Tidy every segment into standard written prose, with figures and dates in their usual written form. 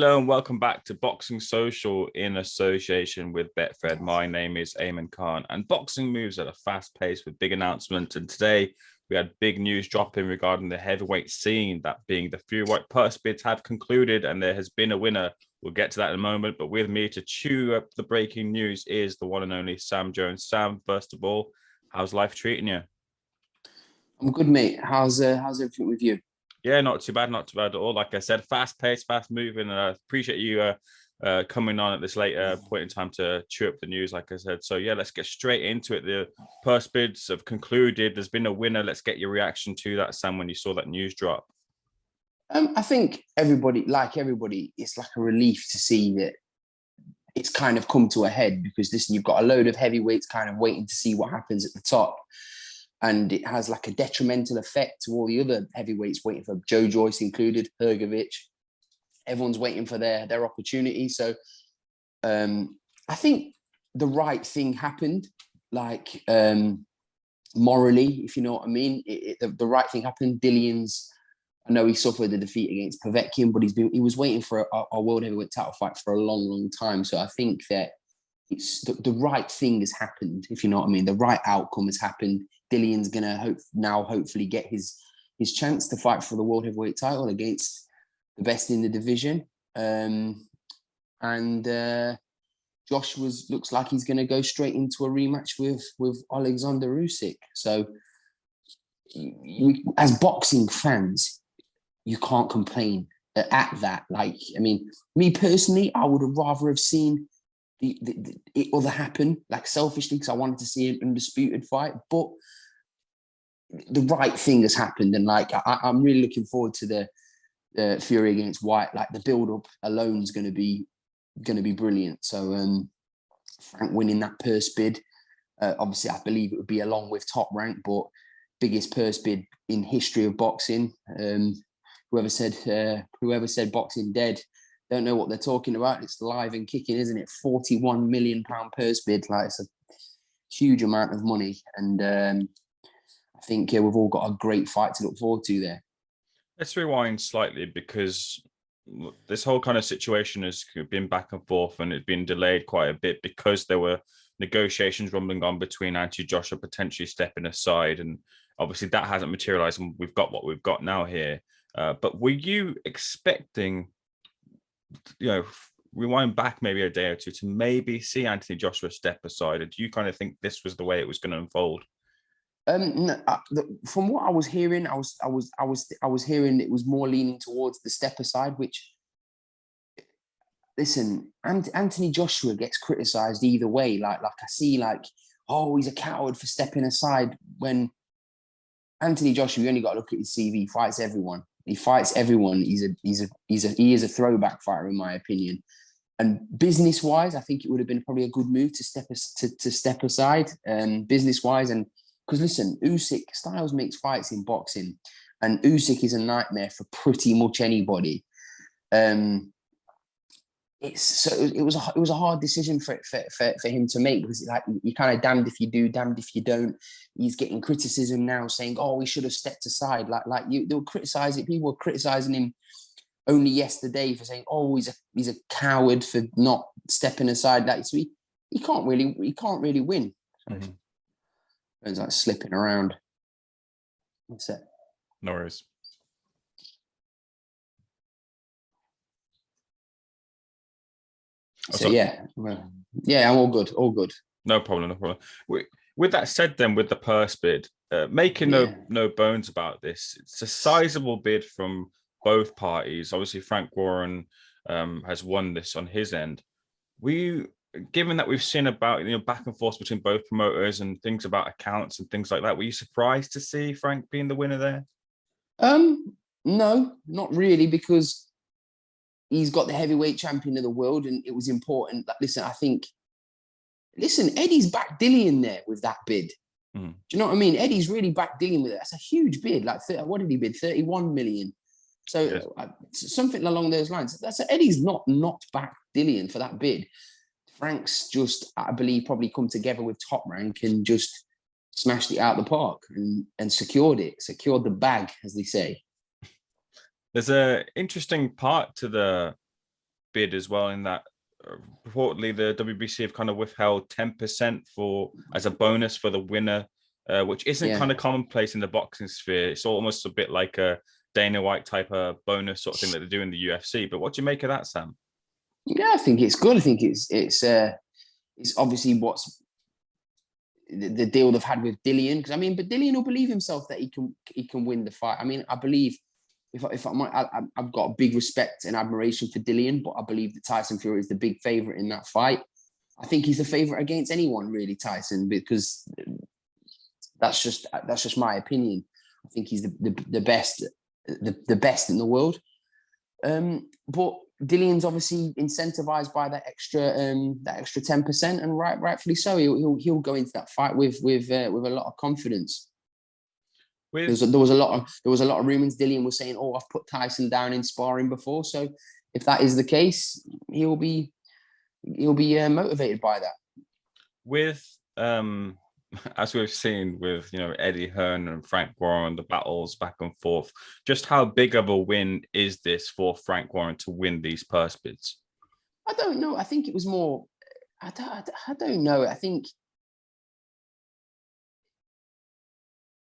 Hello and welcome back to Boxing Social in association with Betfred. My name is Ayman Khan, and boxing moves at a fast pace with big announcements. And today we had big news dropping regarding the heavyweight scene, that being the Fury-Whyte purse bids have concluded and there has been a winner. We'll get to that in a moment. But with me to chew up the breaking news is the one and only Sam Jones. Sam, first of all, how's life treating you? I'm good, mate. How's everything with you? Yeah, not too bad at all. Like I said, fast paced, fast moving. And I appreciate you coming on at this later point in time to chew up the news, like I said. So yeah, let's get straight into it. The purse bids have concluded. There's been a winner. Let's get your reaction to that, Sam, when you saw that news drop. I think everybody, it's like a relief to see that it's kind of come to a head because listen, you've got a load of heavyweights kind of waiting to see what happens at the top. And it has like a detrimental effect to all the other heavyweights waiting for Joe Joyce included, Hrgovic. Everyone's waiting for their opportunity. So I think the right thing happened, like morally, if you know what I mean. The right thing happened. Dillian's, I know he suffered a defeat against Povetkin, but he was waiting for a world heavyweight title fight for a long, long time. So I think that it's the right thing has happened, if you know what I mean. The right outcome has happened. Dillian's gonna hopefully get his chance to fight for the world heavyweight title against the best in the division. Josh looks like he's gonna go straight into a rematch with Alexander Usyk. So as boxing fans, you can't complain at that. Like, I mean, me personally, I would have rather have seen it other happen, like selfishly, because I wanted to see an undisputed fight, but the right thing has happened, and like I'm really looking forward to the Fury against White. Like the build-up alone is going to be brilliant. So Frank winning that purse bid, obviously I believe it would be along with Top Rank, but biggest purse bid in history of boxing. Whoever said boxing dead don't know what they're talking about. It's live and kicking, isn't it? £41 million purse bid. Like, it's a huge amount of money. And I think we've all got a great fight to look forward to there. Let's rewind slightly because this whole kind of situation has been back and forth and it's been delayed quite a bit because there were negotiations rumbling on between Anthony Joshua potentially stepping aside. And obviously that hasn't materialized and we've got what we've got now here. But were you expecting, rewind back maybe a day or two to maybe see Anthony Joshua step aside? Or do you kind of think this was the way it was going to unfold? No, from what I was hearing, I was hearing it was more leaning towards the step aside. Which, listen, Anthony Joshua gets criticised either way. Like I see, like, oh, he's a coward for stepping aside. When Anthony Joshua, you only got to look at his CV. He fights everyone. He fights everyone. He is a throwback fighter, in my opinion. And business wise, I think it would have been probably a good move to step aside. Business wise, and because listen, Usyk, Styles makes fights in boxing, and Usyk is a nightmare for pretty much anybody. It was a hard decision for him to make, because like you're kind of damned if you do, damned if you don't. He's getting criticism now, saying, "Oh, he should have stepped aside." They were criticizing. People were criticizing him only yesterday for saying, "Oh, he's a coward for not stepping aside." Like, so he can't really win. Mm-hmm. It's like slipping around. That's it. No worries. So yeah, I'm all good. No problem. With that said, then with the purse bid, making no bones about this, it's a sizable bid from both parties. Obviously, Frank Warren has won this on his end. Given that we've seen about back and forth between both promoters and things about accounts and things like that, were you surprised to see Frank being the winner there? No, not really, because he's got the heavyweight champion of the world, and it was important. Listen, Eddie's backed Dillian there with that bid. Do you know what I mean? Eddie's really backed Dillian with it. That's a huge bid. Like, what did he bid? 31 million. So yes. Something along those lines. Eddie's not backed Dillian for that bid. Frank's just, I believe, probably come together with Top Rank and just smashed it out the park and secured the bag, as they say. There's an interesting part to the bid as well, in that reportedly the WBC have kind of withheld 10% as a bonus for the winner, which isn't kind of commonplace in the boxing sphere. It's almost a bit like a Dana White type of bonus sort of thing that they do in the UFC. But what do you make of that, Sam? Yeah, I think it's good. I think it's obviously what's the deal they've had with Dillian, because I mean, but Dillian will believe himself that he can win the fight. I mean, I believe I've got a big respect and admiration for Dillian, but I believe that Tyson Fury is the big favorite in that fight. I think he's the favorite against anyone, really, Tyson, because that's just my opinion. I think he's the best, the best in the world. But Dillian's obviously incentivized by that extra 10%, and rightfully so. He'll go into that fight with a lot of confidence. There was a lot of rumors. Dillian was saying, "Oh, I've put Tyson down in sparring before." So if that is the case, he'll be motivated by that. With as we've seen with Eddie Hearn and Frank Warren, the battles back and forth, just how big of a win is this for Frank Warren to win these purse bids? I don't know. I think it was more. I don't know. I think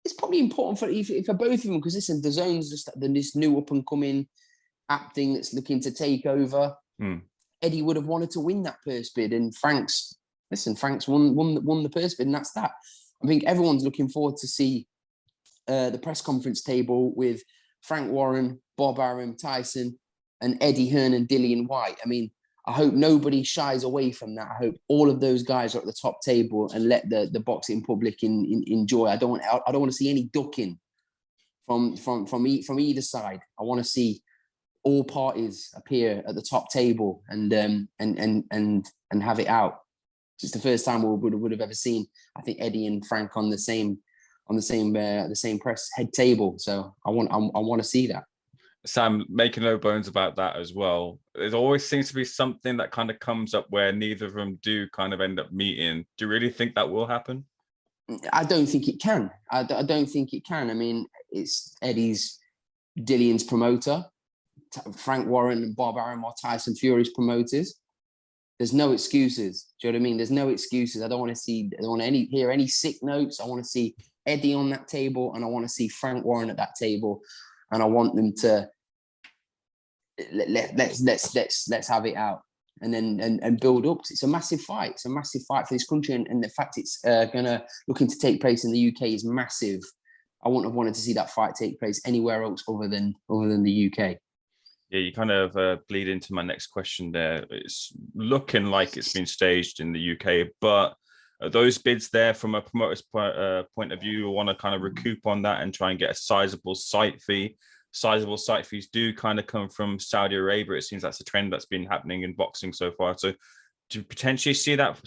it's probably important for both of them, because listen, the zone's just this new up and coming app thing that's looking to take over. Eddie would have wanted to win that purse bid, and Frank's won the purse bid, and that's that. I think everyone's looking forward to see the press conference table with Frank Warren, Bob Arum, Tyson, and Eddie Hearn and Dillian Whyte. I mean, I hope nobody shies away from that. I hope all of those guys are at the top table and let the boxing public enjoy. I don't want to see any ducking from either side. I want to see all parties appear at the top table and have it out. It's the first time we would have ever seen, I think, Eddie and Frank on the same press head table. So I want to see that. Sam, making no bones about that as well. There always seems to be something that kind of comes up where neither of them do kind of end up meeting. Do you really think that will happen? I don't think it can. I don't think it can. I mean, it's Dillian's promoter. Frank Warren and Bob Arum are Tyson Fury's promoters. There's no excuses. Do you know what I mean? There's no excuses. I don't want to hear any sick notes. I want to see Eddie on that table, and I want to see Frank Warren at that table, and I want them to let's have it out and build up. It's a massive fight. It's a massive fight for this country, and the fact it's looking to take place in the UK is massive. I wouldn't have wanted to see that fight take place anywhere else other than the UK. Yeah, you kind of bleed into my next question there. It's looking like it's been staged in the UK, but are those bids there from a promoter's point of view? You want to kind of recoup on that and try and get a sizable site fee. Sizable site fees do kind of come from Saudi Arabia. It seems that's a trend that's been happening in boxing so far. So do you potentially see that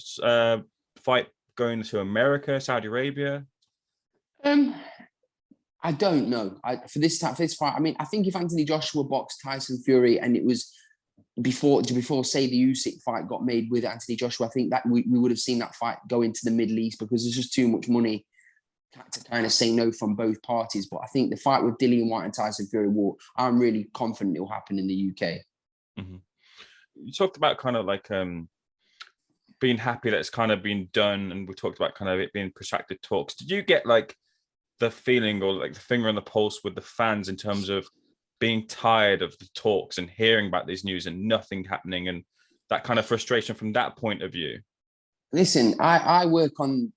fight going to America, Saudi Arabia? I don't know. For this fight, I mean, I think if Anthony Joshua boxed Tyson Fury and it was before say the Usyk fight got made with Anthony Joshua, I think that we would have seen that fight go into the Middle East, because there's just too much money to kind of say no from both parties. But I think the fight with Dillian Whyte and Tyson Fury I'm really confident it will happen in the UK. Mm-hmm. You talked about kind of like being happy that it's kind of been done, and we talked about kind of it being protracted talks. Did you get like the feeling or like the finger on the pulse with the fans in terms of being tired of the talks and hearing about this news and nothing happening, and that kind of frustration from that point of view? Listen, I work on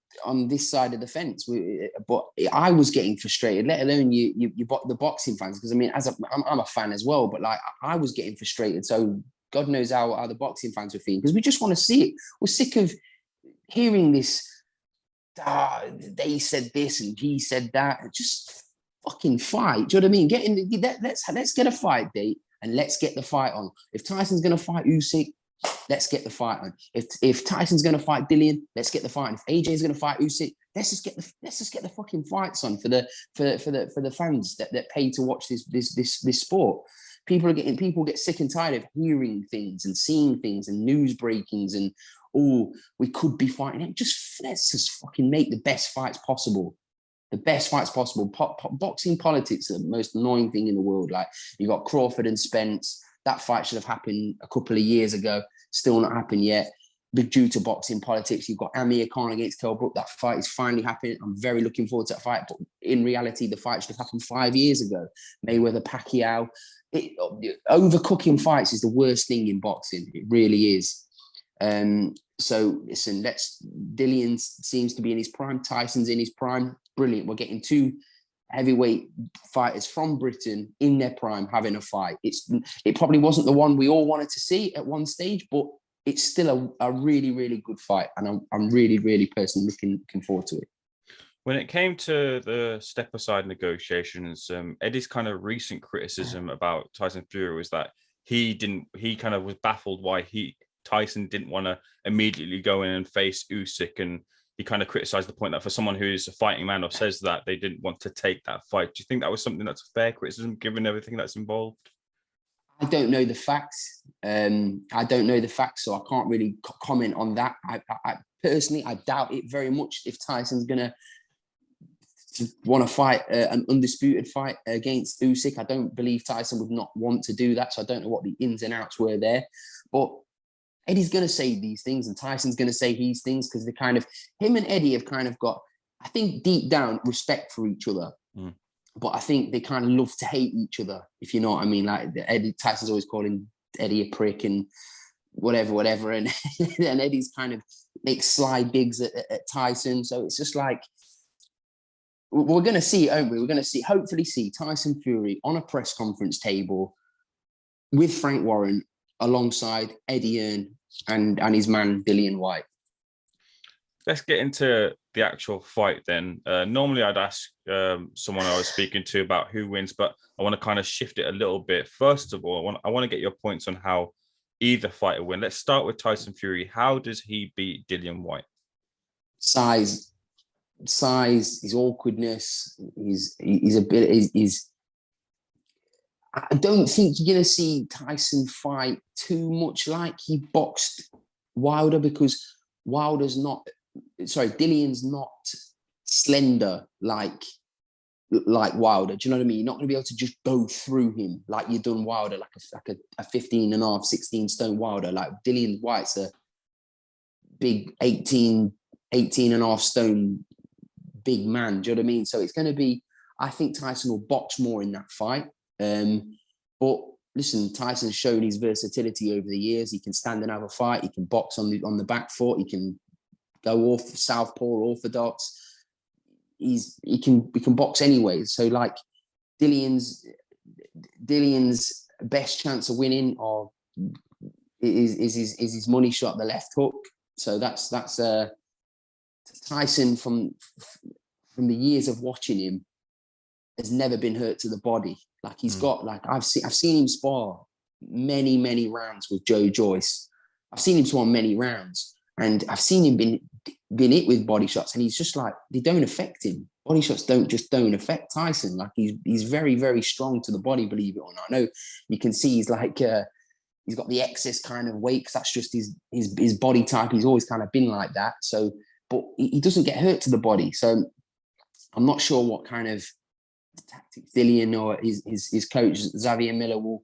this side of the fence, but I was getting frustrated, let alone you the boxing fans, because I mean, I'm a fan as well, but like I was getting frustrated. So God knows how the boxing fans were feeling, because we just want to see it. We're sick of hearing this. They said this and he said that. Just fucking fight. Do you know what I mean? Let's get a fight date and let's get the fight on. If Tyson's gonna fight Usyk, let's get the fight on. If Tyson's gonna fight Dillian, let's get the fight on. If AJ's gonna fight Usyk, let's just get the fucking fights on for the fans that pay to watch this sport. People get sick and tired of hearing things and seeing things and news breakings and we could be fighting it. Let's just fucking make the best fights possible. The best fights possible. Boxing politics are the most annoying thing in the world. Like, you got Crawford and Spence, that fight should have happened a couple of years ago. Still not happened yet. But due to boxing politics, you've got Amir Khan against Kell Brook. That fight is finally happening. I'm very looking forward to that fight. But in reality, the fight should have happened 5 years ago. Mayweather, Pacquiao. Overcooking fights is the worst thing in boxing. It really is. So listen, Dillian seems to be in his prime. Tyson's in his prime. Brilliant. We're getting two heavyweight fighters from Britain in their prime having a fight. It probably wasn't the one we all wanted to see at one stage, but it's still a really, really good fight. And I'm really, really personally looking forward to it. When it came to the step aside negotiations, Eddie's kind of recent criticism about Tyson Fury was that he kind of was baffled why Tyson didn't want to immediately go in and face Usyk, and he kind of criticized the point that for someone who's a fighting man or says that they didn't want to take that fight. Do you think that was something that's a fair criticism given everything that's involved? I don't know the facts. So I can't really comment on that. I personally, I doubt it very much if Tyson's gonna want to fight an undisputed fight against Usyk. I don't believe Tyson would not want to do that. So I don't know what the ins and outs were there, but Eddie's going to say these things and Tyson's going to say these things because they kind of, him and Eddie have kind of got, I think deep down, respect for each other. Mm. But I think they kind of love to hate each other, if you know what I mean. Like Tyson's always calling Eddie a prick and whatever. And, and Eddie's kind of makes sly digs at Tyson. So it's just like, we're going to see, aren't we? We're going to hopefully see Tyson Fury on a press conference table with Frank Warren alongside Eddie Hearn and his man, Dillian Whyte. Let's get into the actual fight then. Normally I'd ask someone I was speaking to about who wins, but I want to kind of shift it a little bit. First of all, I want to get your points on how either fighter win. Let's start with Tyson Fury. How does he beat Dillian Whyte? Size, his awkwardness, his I don't think you're going to see Tyson fight too much like he boxed Wilder, because Dillian's not slender like Wilder. Do you know what I mean? You're not going to be able to just go through him like you've done Wilder, like a 15 and a half, 16 stone Wilder. Like Dillian Whyte's a big 18 and a half stone big man. Do you know what I mean? So it's going to be, I think Tyson will box more in that fight. But listen, Tyson's shown his versatility over the years. He can stand and have a fight. He can box on the back foot. He can go off southpaw, orthodox. He can box anyway. So like Dillian's best chance of winning is his money shot, the left hook. So that's Tyson from the years of watching him has never been hurt to the body. Like he's got, like I've seen him spar many rounds with Joe Joyce. I've seen him spar many rounds, and I've seen him been hit with body shots, and he's just like, they don't affect him. Body shots don't affect Tyson. Like he's very strong to the body, believe it or not. I know you can see he's like he's got the excess kind of weight because that's just his body type. He's always kind of been like that. So, but he doesn't get hurt to the body. So I'm not sure what kind of tactics Dillian or his coach Xavier Miller will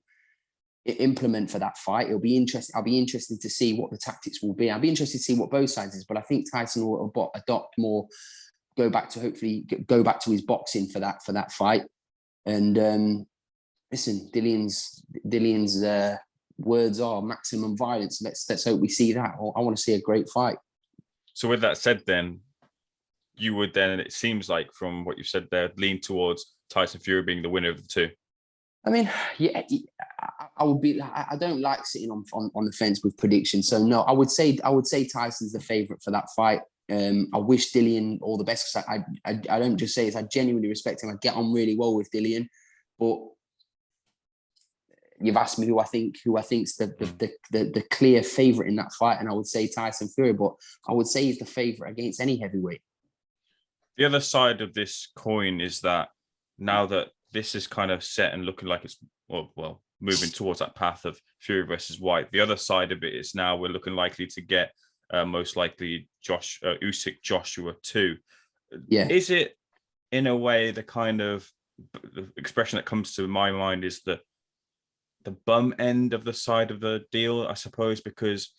implement for that fight. It'll be interesting. I'll be interested to see what the tactics will be. I'll be interested to see what both sides is. But I think Tyson will adopt more, go back to his boxing for that fight. And listen, Dillian's words are maximum violence. Let's hope we see that. I want to see a great fight. So with that said, then you would then, it seems like from what you've said there, lean towards Tyson Fury being the winner of the two. I mean, yeah, I would be. I don't like sitting on the fence with predictions. So no, I would say Tyson's the favorite for that fight. I wish Dillian all the best, because I don't just say it. I genuinely respect him. I get on really well with Dillian, but you've asked me who I think's the clear favorite in that fight, and I would say Tyson Fury. But I would say he's the favorite against any heavyweight. The other side of this coin is that now that this is kind of set and looking like it's well moving towards that path of Fury versus Whyte, the other side of it is now we're looking likely to get most likely Usyk Joshua too. Yeah. Is it in a way the kind of the expression that comes to my mind is the bum end of the side of the deal, I suppose, because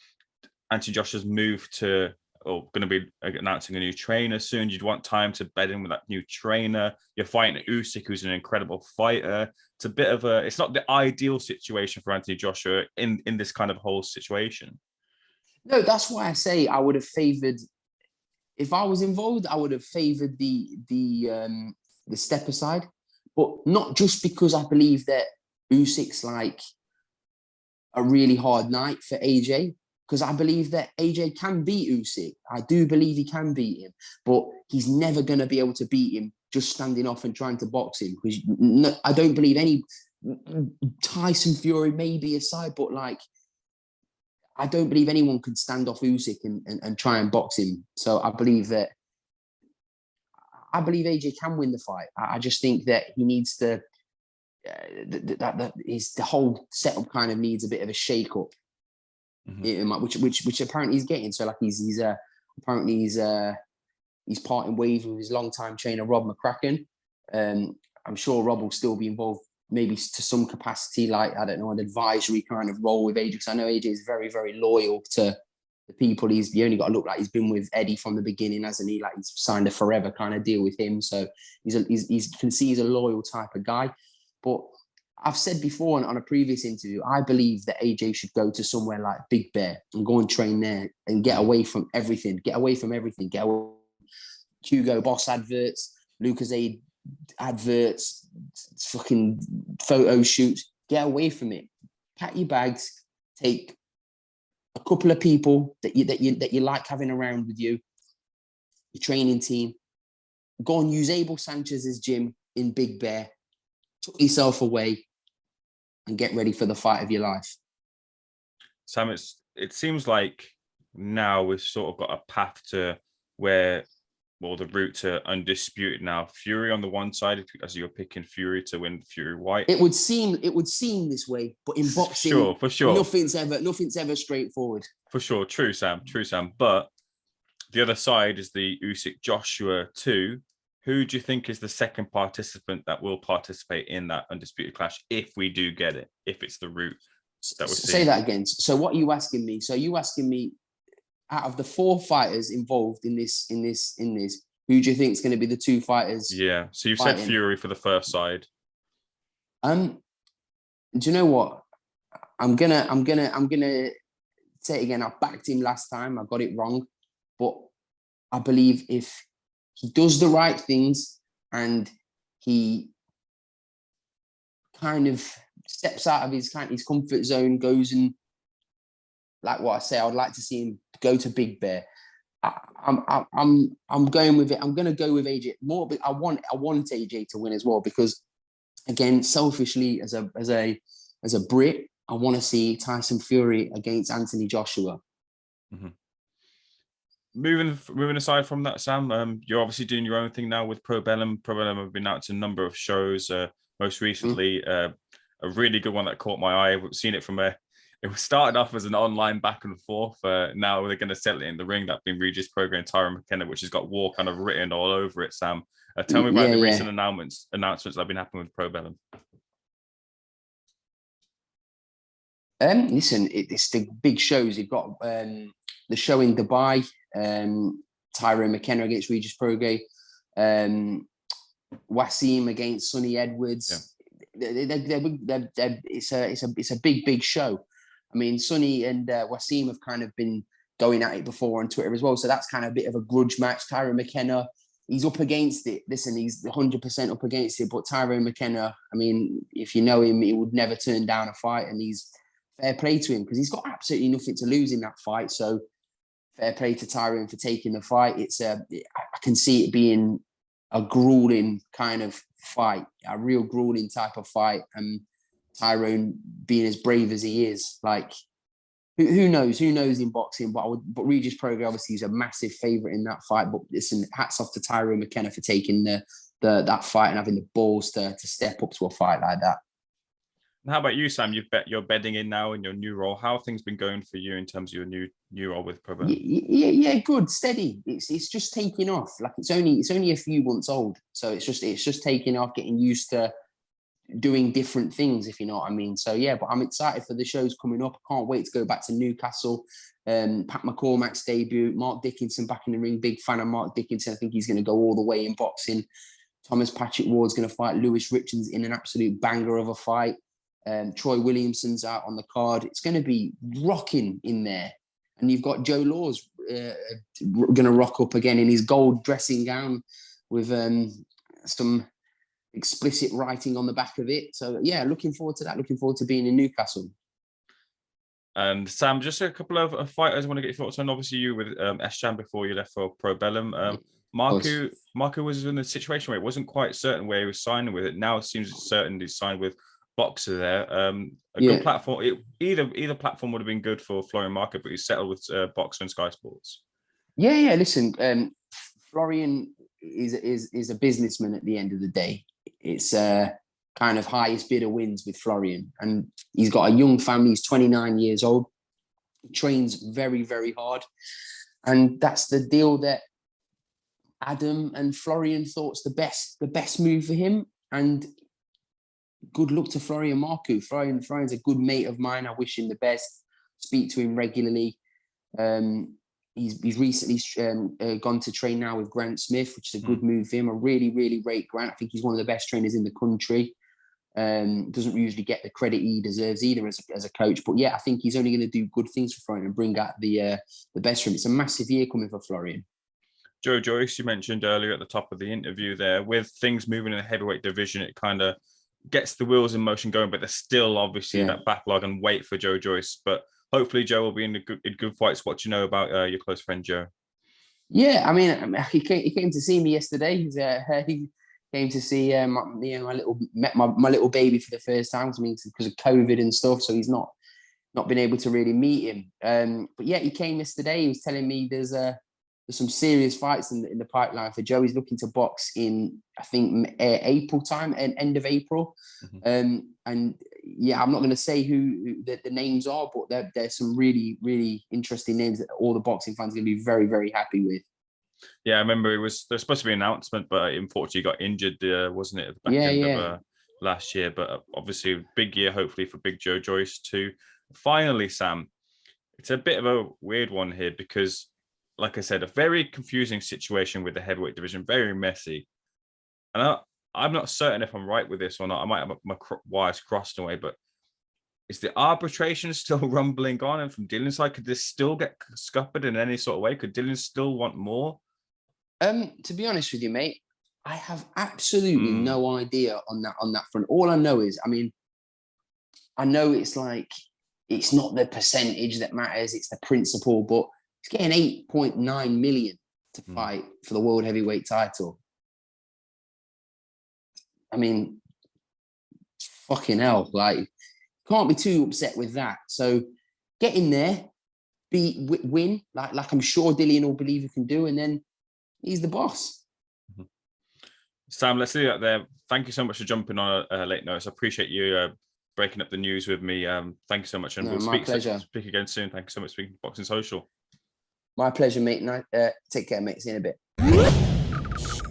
Anthony Joshua's moved to, or going to be announcing a new trainer soon. You'd want time to bed in with that new trainer. You're fighting Usyk, who's an incredible fighter. It's a bit of it's not the ideal situation for Anthony Joshua in this kind of whole situation. No, that's why I say I would have favoured, if I was involved, I would have favoured the step aside, but not just because I believe that Usyk's like a really hard night for AJ, because I believe that AJ can beat Usyk. I do believe he can beat him, but he's never going to be able to beat him just standing off and trying to box him. Because I don't believe any Tyson Fury may be aside, but like, I don't believe anyone could stand off Usyk and try and box him. So I believe AJ can win the fight. I just think that he needs to, the whole setup kind of needs a bit of a shake up, which apparently he's getting. So like he's parting ways with his longtime trainer Rob McCracken. I'm sure Rob will still be involved, maybe to some capacity, like, I don't know, an advisory kind of role with AJ, because I know AJ is very, very loyal to the people. He's only got to look like he's been with Eddie from the beginning, hasn't he? Like, he's signed a forever kind of deal with him. So you can see he's a loyal type of guy. But I've said before on a previous interview, I believe that AJ should go to somewhere like Big Bear and go and train there and get away from everything. Get away from Hugo Boss adverts, Lucozade adverts, fucking photo shoots. Get away from it. Pack your bags. Take a couple of people that you like having around with you, your training team. Go and use Abel Sanchez's gym in Big Bear. Tuck yourself away and get ready for the fight of your life. Sam, it seems like now we've sort of got a path to where, well, the route to undisputed now. Fury on the one side, as you're picking Fury to win Fury-Whyte. It would seem this way, but in boxing, for sure, nothing's ever straightforward. For sure, true, Sam. But the other side is the Usyk Joshua 2. Who do you think is the second participant that will participate in that undisputed clash if we do get it? If it's the route that we're seeing? Say that again. So what are you asking me? So you asking me, out of the 4 fighters involved in this, who do you think is going to be the 2 fighters? Yeah. So you've said Fury for the first side. Do you know what? I'm gonna say it again. I backed him last time. I got it wrong, but I believe if he does the right things and he kind of steps out of his comfort zone, goes and, like what I say, I would like to see him go to Big Bear. I'm going with it. I'm going to go with AJ more, but I want AJ to win as well, because, again, selfishly, as a Brit, I want to see Tyson Fury against Anthony Joshua. Mm-hmm. Moving aside from that, Sam, you're obviously doing your own thing now with Probellum. Probellum have been out to a number of shows. Most recently, a really good one that caught my eye. We've seen it from it started off as an online back and forth. Now they're going to settle it in the ring. That's been Regis Prograis and Tyron McKenna, which has got war kind of written all over it. Sam, tell me about the recent announcements that have been happening with Probellum. Listen, it's the big shows. You've got the show in Dubai, Tyron McKenna against Regis Prograis, Wasim against Sonny Edwards. Yeah. It's a big show. I mean, Sonny and Wasim have kind of been going at it before on Twitter as well, so that's kind of a bit of a grudge match. Tyron McKenna, he's up against it. Listen, he's 100% up against it, but Tyron McKenna, I mean, if you know him, he would never turn down a fight, and he's fair play to him because he's got absolutely nothing to lose in that fight. So fair play to Tyron for taking the fight. I can see it being a grueling kind of fight, a real grueling type of fight. And Tyron being as brave as he is, like, who knows in boxing, but Regis Prograis obviously is a massive favourite in that fight. But listen, hats off to Tyron McKenna for taking that fight and having the balls to step up to a fight like that. And how about you, Sam? You're bedding in now in your new role. How have things been going for you in terms of your new role with Probellum? Yeah, good, steady. It's just taking off. Like it's only a few months old, so it's just taking off, getting used to doing different things, if you know what I mean. So yeah, but I'm excited for the shows coming up. I can't wait to go back to Newcastle. Pat McCormack's debut, Mark Dickinson back in the ring. Big fan of Mark Dickinson. I think he's going to go all the way in boxing. Thomas Patrick Ward's going to fight Lewis Richards in an absolute banger of a fight. Troy Williamson's out on the card. It's going to be rocking in there. And you've got Joe Laws going to rock up again in his gold dressing gown with some explicit writing on the back of it. So yeah, looking forward to that. Looking forward to being in Newcastle. And Sam, just a couple of fighters I want to get your thoughts on. Obviously, you with Eschan before you left for Pro Bellum. Marco was in a situation where it wasn't quite certain where he was signing with it. Now it seems certain he's signed with Boxer there. Good platform. Either platform would have been good for Florian Marco, but he's settled with Boxer and Sky Sports. Yeah. Listen, Florian is a businessman at the end of the day. It's kind of highest bidder wins with Florian, and he's got a young family. He's 29 years old. He trains very, very hard, and that's the deal that Adam and Florian thought's the best move for him. And good luck to Florian Marco. Florian's a good mate of mine. I wish him the best. Speak to him regularly. He's recently gone to train now with Grant Smith, which is a good move for him. I really, really rate Grant. I think he's one of the best trainers in the country. Doesn't usually get the credit he deserves either as a coach. But yeah, I think he's only going to do good things for Florian and bring out the best from him. It's a massive year coming for Florian. Joe Joyce, you mentioned earlier at the top of the interview there, with things moving in the heavyweight division, it kind of gets the wheels in motion going, but there's still obviously that backlog and wait for Joe Joyce. But hopefully Joe will be in good fights. What do you know about your close friend Joe? Yeah, I mean, he came to see me yesterday. He came to see my little baby for the first time. I mean, because of COVID and stuff, so he's not been able to really meet him. But yeah, he came yesterday. He was telling me there's some serious fights in the pipeline for Joe. He's looking to box in, I think, April time, and end of April. And yeah, I'm not going to say who the names are, but there's some really, really interesting names that all the boxing fans are going to be very, very happy with. Yeah, I remember there's supposed to be an announcement, but unfortunately got injured, wasn't it, at the back end of last year? But obviously a big year, hopefully, for Big Joe Joyce too. Finally, Sam, it's a bit of a weird one here because, like I said, a very confusing situation with the heavyweight division, very messy. And I'm not certain if I'm right with this or not. I might have my wires crossed away, but is the arbitration still rumbling on? And from Dylan's side, could this still get scuppered in any sort of way? Could Dylan still want more? To be honest with you, mate, I have absolutely no idea on that front. All I know is, I mean, I know it's like, it's not the percentage that matters, it's the principle, but he's getting 8.9 million to fight for the world heavyweight title. I mean, fucking hell, like, can't be too upset with that. So get in there, win, like I'm sure Dillian will believe he can do, and then he's the boss. Sam, let's leave that there. Thank you so much for jumping on a late notice. I appreciate you breaking up the news with me. Thank you so much, and we'll speak again soon. Thank you so much for speaking to Boxing Social. My pleasure, mate. Take care, mate. See you in a bit.